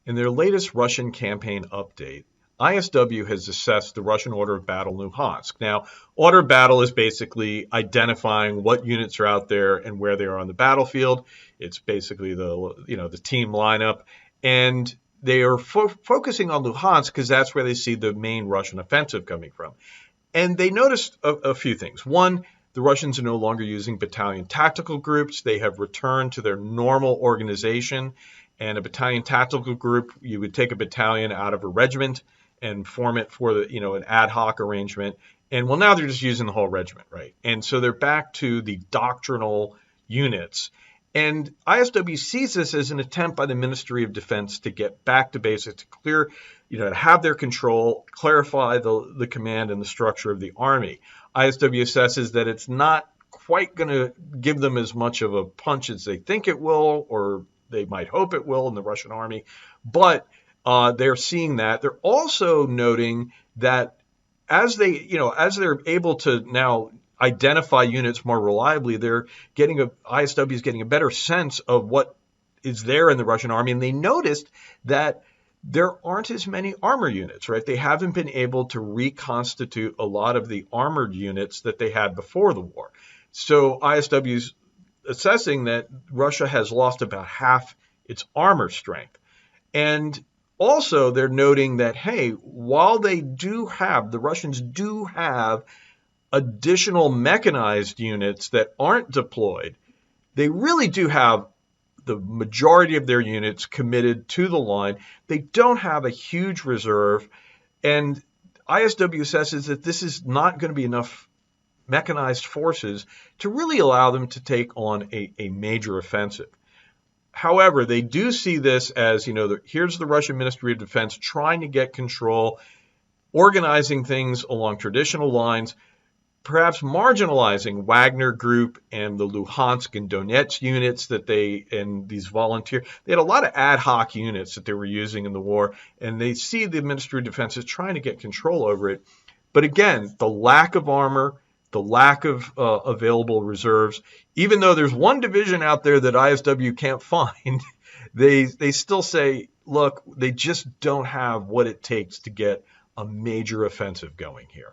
In their latest Russian campaign update, ISW has assessed the Russian order of battle Luhansk. Now, order of battle is basically identifying what units are out there and where they are on the battlefield. It's basically the team lineup, and they are focusing on Luhansk because that's where they see the main Russian offensive coming from. And they noticed a few things. One, the Russians are no longer using battalion tactical groups. They have returned to their normal organization. And a battalion tactical group, you would take a battalion out of a regiment and form it for an ad hoc arrangement. And well, now they're just using the whole regiment, right? And so they're back to the doctrinal units. And ISW sees this as an attempt by the Ministry of Defense to get back to basics, to clear, to have their control, clarify the command and the structure of the army. ISW assesses that it's not quite going to give them as much of a punch as they think it will, or they might hope it will in the Russian army, but they're seeing that. They're also noting that as they're able to now identify units more reliably, ISW is getting a better sense of what is there in the Russian army, and they noticed that there aren't as many armor units, right? They haven't been able to reconstitute a lot of the armored units that they had before the war. So ISW's assessing that Russia has lost about half its armor strength. And also they're noting that, hey, while the Russians do have additional mechanized units that aren't deployed, they really do have the majority of their units committed to the line. They don't have a huge reserve, and ISW assesses that this is not going to be enough mechanized forces to really allow them to take on a major offensive. However, they do see this as, here's the Russian Ministry of Defense trying to get control, organizing things along traditional lines, perhaps marginalizing Wagner Group and the Luhansk and Donetsk units and these volunteers. They had a lot of ad hoc units that they were using in the war, and they see the Ministry of Defense as trying to get control over it. But again, the lack of armor, the lack of available reserves, even though there's one division out there that ISW can't find, they still say, look, they just don't have what it takes to get a major offensive going here.